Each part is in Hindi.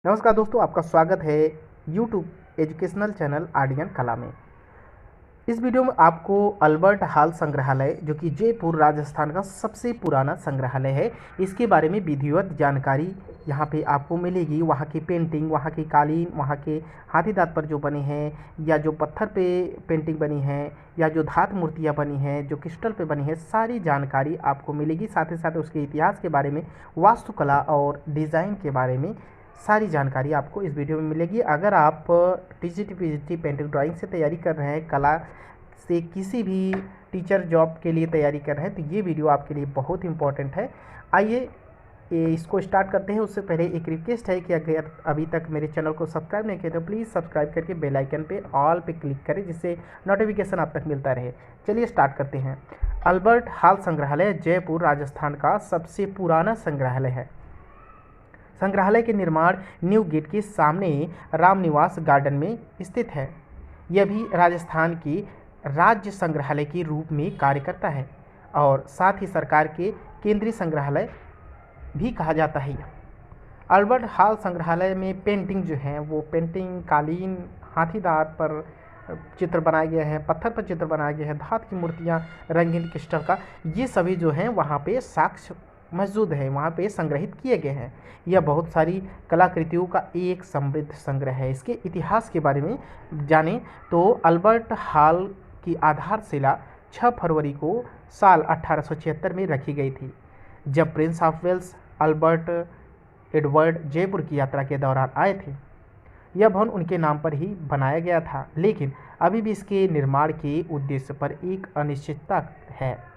नमस्कार दोस्तों, आपका स्वागत है यूट्यूब एजुकेशनल चैनल आर्डियन कला में। इस वीडियो में आपको अल्बर्ट हॉल संग्रहालय, जो कि जयपुर राजस्थान का सबसे पुराना संग्रहालय है, इसके बारे में विधिवत जानकारी यहाँ पे आपको मिलेगी। वहाँ की पेंटिंग, वहाँ की कालीन, वहाँ के हाथी दांत पर जो बने हैं, या जो पत्थर पे पेंटिंग बनी है, या जो धात मूर्तियाँ बनी हैं, जो क्रिस्टल पे बनी है, सारी जानकारी आपको मिलेगी। साथ ही साथ उसके इतिहास के बारे में, वास्तुकला और डिज़ाइन के बारे में सारी जानकारी आपको इस वीडियो में मिलेगी। अगर आप टीजीटी पीजीटी पेंटिंग ड्राइंग से तैयारी कर रहे हैं, कला से किसी भी टीचर जॉब के लिए तैयारी कर रहे हैं, तो ये वीडियो आपके लिए बहुत इंपॉर्टेंट है। आइए इसको स्टार्ट करते हैं। उससे पहले एक रिक्वेस्ट है कि अगर अभी तक मेरे चैनल को सब्सक्राइब नहीं किया तो प्लीज़ सब्सक्राइब करके बेल आइकन पे ऑल पे क्लिक करें, जिससे नोटिफिकेशन आप तक मिलता रहे। चलिए स्टार्ट करते हैं। अल्बर्ट हॉल संग्रहालय जयपुर राजस्थान का सबसे पुराना संग्रहालय है। संग्रहालय के निर्माण न्यू गेट के सामने रामनिवास गार्डन में स्थित है। यह भी राजस्थान की राज्य संग्रहालय के रूप में कार्य करता है और साथ ही सरकार के केंद्रीय संग्रहालय भी कहा जाता है। अल्बर्ट हॉल संग्रहालय में पेंटिंग जो है, वो पेंटिंग कालीन, हाथी दांत पर चित्र बनाए गए हैं, पत्थर पर चित्र बनाए गए हैं, धात की मूर्तियाँ, रंगीन क्रिस्टल का, ये सभी जो हैं वहाँ पे साक्ष्य मौजूद है, वहाँ पे संग्रहित किए गए हैं। यह बहुत सारी कलाकृतियों का एक समृद्ध संग्रह है। इसके इतिहास के बारे में जानें तो अल्बर्ट हॉल की आधारशिला 6 फरवरी को साल 1876 में रखी गई थी, जब Prince of Wales Albert Edward Jaipur की यात्रा के दौरान आए थे। यह भवन उनके नाम पर ही बनाया गया था, लेकिन अभी भी इसके निर्माण के उद्देश्य पर एक अनिश्चितता है।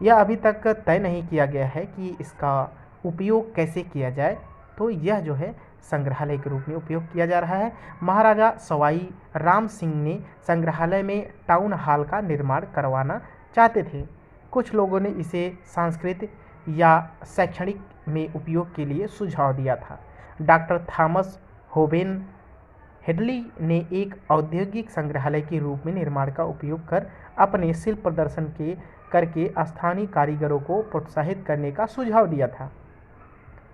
यह अभी तक तय नहीं किया गया है कि इसका उपयोग कैसे किया जाए, तो यह जो है संग्रहालय के रूप में उपयोग किया जा रहा है। महाराजा सवाई राम सिंह ने संग्रहालय में टाउन हॉल का निर्माण करवाना चाहते थे। कुछ लोगों ने इसे सांस्कृतिक या शैक्षणिक में उपयोग के लिए सुझाव दिया था। डॉक्टर थॉमस होबेन हेडली ने एक औद्योगिक संग्रहालय के रूप में निर्माण का उपयोग कर अपने शिल्प प्रदर्शन के करके स्थानीय कारीगरों को प्रोत्साहित करने का सुझाव दिया था।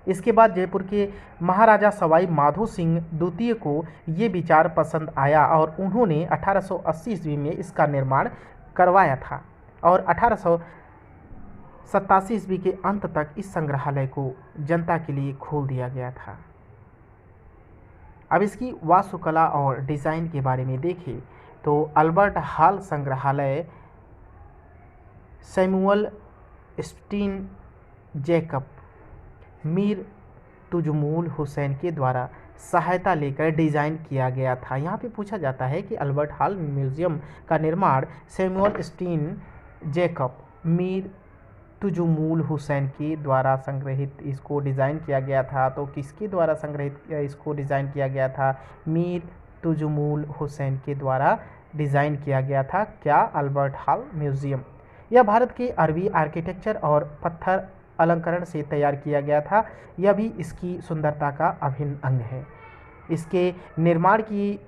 इसके बाद जयपुर के महाराजा सवाई माधो सिंह द्वितीय को ये विचार पसंद आया और उन्होंने 1880 ईस्वी में इसका निर्माण करवाया था और 1887 ईस्वी के अंत तक इस संग्रहालय को जनता के लिए खोल दिया गया था। अब इसकी वास्तुकला और डिज़ाइन के बारे में देखें तो अल्बर्ट हॉल संग्रहालय Samuel Stein Jacob Mir Tujmul Hussain के द्वारा सहायता लेकर डिज़ाइन किया गया था। यहाँ पे पूछा जाता है कि अल्बर्ट हॉल म्यूज़ियम का निर्माण Samuel Stein Jacob Mir Tujmul Hussain के द्वारा संग्रहित इसको डिज़ाइन किया गया था। तो किसके द्वारा संग्रहित इसको डिज़ाइन किया गया था? मीर तुजमूल हुसैन के द्वारा डिज़ाइन किया गया था। क्या? Albert hall museum. यह भारत के अरबी आर्किटेक्चर और पत्थर अलंकरण से तैयार किया गया था। यह भी इसकी सुंदरता का अभिन्न अंग है। इसके निर्माण की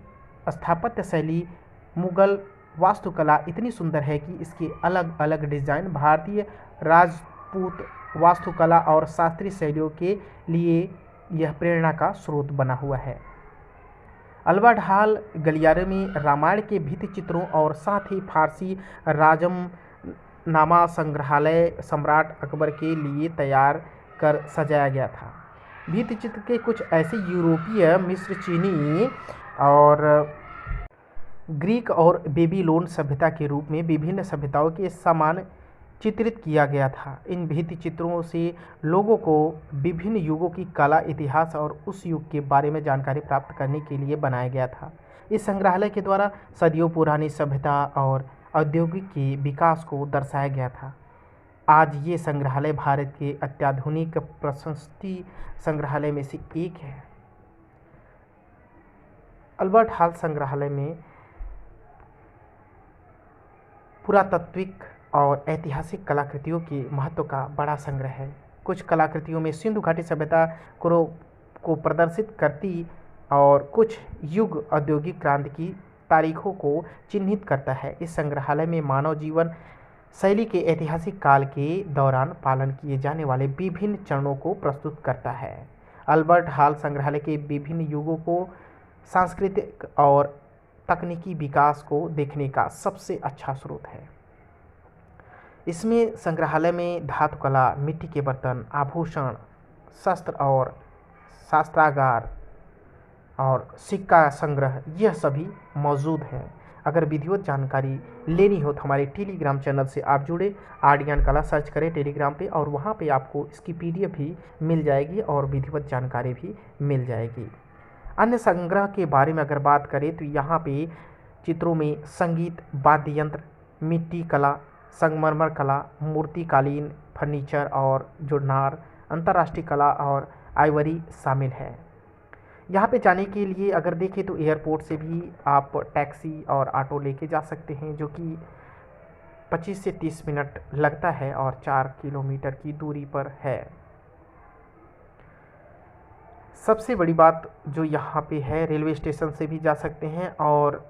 स्थापत्य शैली मुगल वास्तुकला इतनी सुंदर है कि इसके अलग अलग डिज़ाइन भारतीय राजपूत वास्तुकला और शास्त्रीय शैलियों के लिए यह प्रेरणा का स्रोत बना हुआ है। अल्बर्ट हॉल गलियारे में रामायण के भित्ति चित्रों और साथ ही फारसी राजम नामा संग्रहालय सम्राट अकबर के लिए तैयार कर सजाया गया था। भित्ति चित्र के कुछ ऐसे यूरोपीय, मिस्र, चीनी और ग्रीक और बेबीलोन सभ्यता के रूप में विभिन्न सभ्यताओं के समान चित्रित किया गया था। इन भित्ति चित्रों से लोगों को विभिन्न युगों की कला, इतिहास और उस युग के बारे में जानकारी प्राप्त करने के लिए बनाया गया था। इस संग्रहालय के द्वारा सदियों पुरानी सभ्यता और औद्योगिक के विकास को दर्शाया गया था। आज ये संग्रहालय भारत के अत्याधुनिक प्रशस्ति संग्रहालय में से एक है। अल्बर्ट हॉल संग्रहालय में पुरातात्विक और ऐतिहासिक कलाकृतियों के महत्व का बड़ा संग्रह है। कुछ कलाकृतियों में सिंधु घाटी सभ्यता को प्रदर्शित करती और कुछ युग औद्योगिक क्रांति की तारीखों को चिन्हित करता है। इस संग्रहालय में मानव जीवन शैली के ऐतिहासिक काल के दौरान पालन किए जाने वाले विभिन्न चरणों को प्रस्तुत करता है। अल्बर्ट हॉल संग्रहालय के विभिन्न युगों को सांस्कृतिक और तकनीकी विकास को देखने का सबसे अच्छा स्रोत है। इसमें संग्रहालय में धातु कला, मिट्टी के बर्तन, आभूषण, शस्त्र और शास्त्रागार और सिक्का संग्रह यह सभी मौजूद हैं। अगर विधिवत जानकारी लेनी हो तो हमारे टेलीग्राम चैनल से आप जुड़े, आर्डियन कला सर्च करें टेलीग्राम पे और वहाँ पे आपको इसकी PDF भी मिल जाएगी और विधिवत जानकारी भी मिल जाएगी। अन्य संग्रह के बारे में अगर बात करें तो यहाँ पे चित्रों में संगीत, वाद्य यंत्र, मिट्टी कला, संगमरमर कला, मूर्तिकालीन, फर्नीचर और जुड़नार, अंतर्राष्ट्रीय कला और आइवरी शामिल है। यहाँ पे जाने के लिए अगर देखें तो एयरपोर्ट से भी आप टैक्सी और ऑटो लेके जा सकते हैं, जो कि 25 से 30 मिनट लगता है और 4 किलोमीटर की दूरी पर है। सबसे बड़ी बात जो यहाँ पे है, रेलवे स्टेशन से भी जा सकते हैं और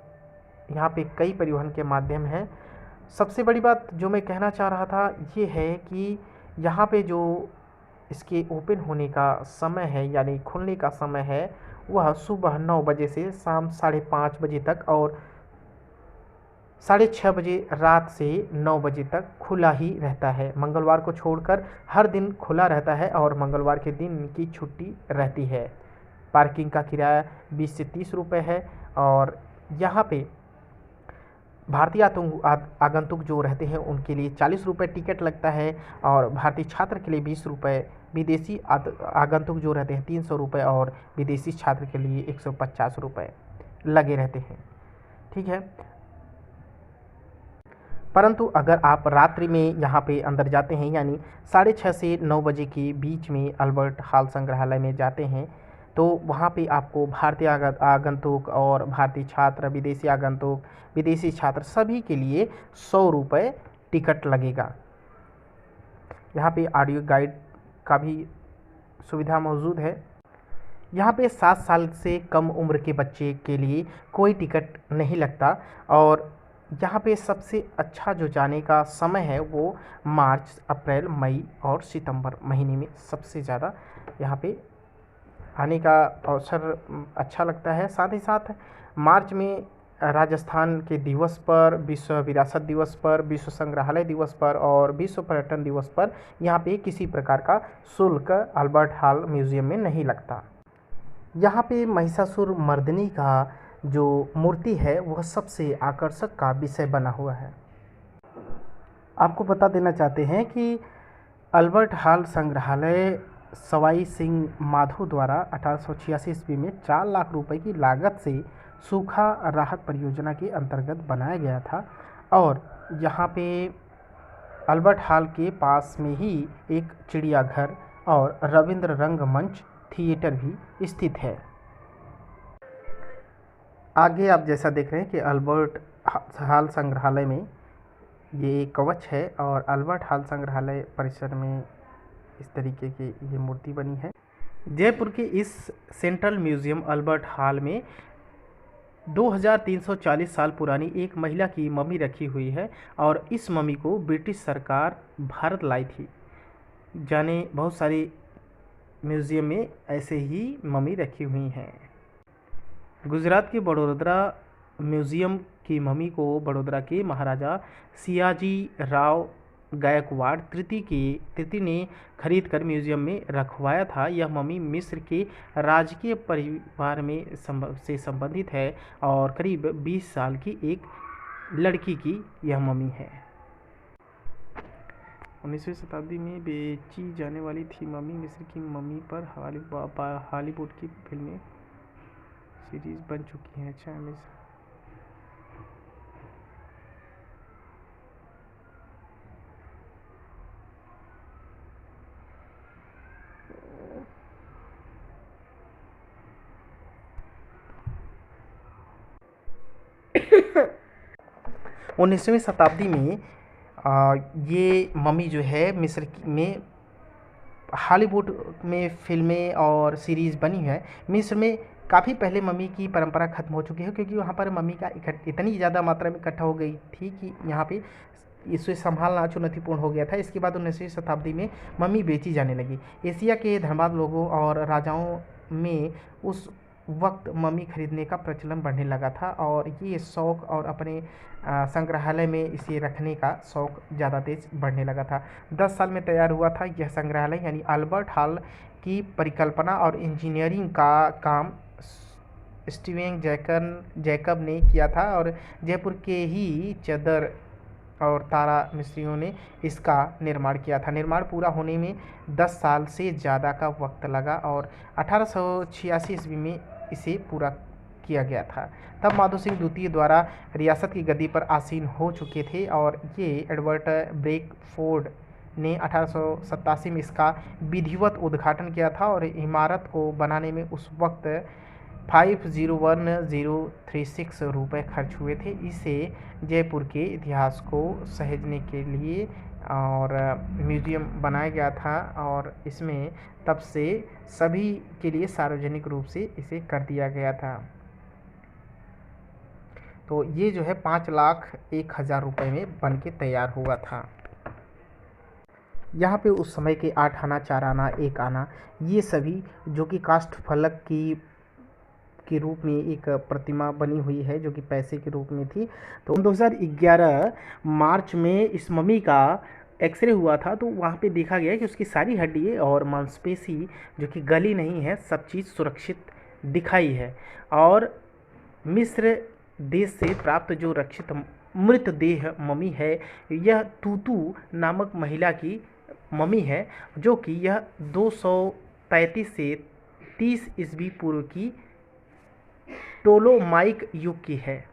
यहाँ पे कई परिवहन के माध्यम हैं। सबसे बड़ी बात जो मैं कहना चाह रहा था ये है कि यहाँ पे जो इसके ओपन होने का समय है यानी खुलने का समय है वह सुबह 9 बजे से शाम 5:30 बजे तक और 6:30 बजे रात से 9 बजे तक खुला ही रहता है। मंगलवार को छोड़कर हर दिन खुला रहता है और मंगलवार के दिन इनकी छुट्टी रहती है। पार्किंग का किराया 20 से 30 रुपये है और यहाँ पे भारतीय आगंतुक जो रहते हैं उनके लिए 40 रुपये टिकट लगता है और भारतीय छात्र के लिए 20 रुपये, विदेशी आगंतुक जो रहते हैं 300 रुपये और विदेशी छात्र के लिए 150 रुपये लगे रहते हैं। ठीक है, परंतु अगर आप रात्रि में यहाँ पे अंदर जाते हैं यानी 6:30 से 9 बजे के बीच में अल्बर्ट हॉल संग्रहालय में जाते हैं तो वहाँ पे आपको भारतीय आगंतुक और भारतीय छात्र, विदेशी आगंतुक, विदेशी छात्र सभी के लिए 100 रुपये टिकट लगेगा। यहाँ पे ऑडियो गाइड का भी सुविधा मौजूद है। यहाँ पे 7 साल से कम उम्र के बच्चे के लिए कोई टिकट नहीं लगता और यहाँ पे सबसे अच्छा जो जाने का समय है वो मार्च, अप्रैल, मई और सितंबर महीने में सबसे ज़्यादा यहाँ पे आने का अवसर अच्छा लगता है। साथ ही साथ मार्च में राजस्थान के दिवस पर, विश्व विरासत दिवस पर, विश्व संग्रहालय दिवस पर और विश्व पर्यटन दिवस पर यहाँ पे किसी प्रकार का शुल्क अल्बर्ट हॉल म्यूज़ियम में नहीं लगता। यहाँ पे महिषासुर मर्दिनी का जो मूर्ति है वह सबसे आकर्षक का विषय बना हुआ है। आपको बता देना चाहते हैं कि अल्बर्ट हॉल संग्रहालय सवाई सिंह माधो द्वारा 1886 ईस्वी में 4 लाख रुपए की लागत से सूखा राहत परियोजना के अंतर्गत बनाया गया था और यहाँ पे अल्बर्ट हॉल के पास में ही एक चिड़ियाघर और रविंद्र रंगमंच थिएटर भी स्थित है। आगे आप जैसा देख रहे हैं कि अल्बर्ट हॉल संग्रहालय में ये कवच है और अल्बर्ट हॉल संग्रहालय परिसर में इस तरीके की ये मूर्ति बनी है। जयपुर के इस सेंट्रल म्यूज़ियम अल्बर्ट हॉल में 2340 साल पुरानी एक महिला की मम्मी रखी हुई है और इस मम्मी को ब्रिटिश सरकार भारत लाई थी। जाने बहुत सारी म्यूज़ियम में ऐसे ही मम्मी रखी हुई हैं। गुजरात के बड़ोदरा म्यूज़ियम की मम्मी को बड़ोदरा के महाराजा सियाजी राव गायकवाड़ तृतीय ने खरीद कर म्यूज़ियम में रखवाया था। यह मम्मी मिस्र के राजकीय परिवार में से संबंधित है और करीब 20 साल की एक लड़की की यह मम्मी है। 19वीं शताब्दी में बेची जाने वाली थी मम्मी। मिस्र की मम्मी पर हॉलीवुड की फिल्में सीरीज बन चुकी हैं। अच्छा, मिस्र 19वीं शताब्दी में ये मम्मी जो है मिस्र में हॉलीवुड में फिल्में और सीरीज़ बनी है। मिस्र में काफ़ी पहले मम्मी की परंपरा ख़त्म हो चुकी है क्योंकि वहाँ पर मम्मी का इतनी ज़्यादा मात्रा में इकट्ठा हो गई थी कि यहाँ पे इसे संभालना चुनौतीपूर्ण हो गया था। इसके बाद 19वीं शताब्दी में मम्मी बेची जाने लगी। एशिया के धनवान लोगों और राजाओं में उस वक्त मम्मी खरीदने का प्रचलन बढ़ने लगा था और ये शौक़ और अपने संग्रहालय में इसे रखने का शौक़ ज़्यादा तेज बढ़ने लगा था। 10 साल में तैयार हुआ था यह संग्रहालय, यानी अल्बर्ट हॉल की परिकल्पना और इंजीनियरिंग का काम स्टीवन जैकब ने किया था और जयपुर के ही चदर और तारा मिस्त्रियों ने इसका निर्माण किया था। निर्माण पूरा होने में 10 साल से ज़्यादा का वक्त लगा और 1886 ईस्वी में इसे पूरा किया गया था। तब माधो सिंह द्वितीय द्वारा रियासत की गद्दी पर आसीन हो चुके थे और ये एडवर्ड ब्रेकफोर्ड ने 1887 में इसका विधिवत उद्घाटन किया था और इमारत को बनाने में उस वक्त 501,036 रुपये खर्च हुए थे। इसे जयपुर के इतिहास को सहेजने के लिए और म्यूज़ियम बनाया गया था और इसमें तब से सभी के लिए सार्वजनिक रूप से इसे कर दिया गया था। तो ये जो है 5,01,000 रुपये में बन के तैयार हुआ था। यहाँ पे उस समय के 8 आना, 4 आना, 1 आना, ये सभी जो कि काष्ठ फलक के रूप में एक प्रतिमा बनी हुई है जो कि पैसे के रूप में थी। तो 2011 मार्च में इस मम्मी का एक्सरे हुआ था तो वहाँ पे देखा गया कि उसकी सारी हड्डी और मांसपेशी जो कि गली नहीं है, सब चीज़ सुरक्षित दिखाई है। और मिस्र देश से प्राप्त जो रक्षित मृतदेह मम्मी है, यह तूतू नामक महिला की मम्मी है जो कि यह 235 से 30 ईस्वी पूर्व की टोलोमाइक युग की है।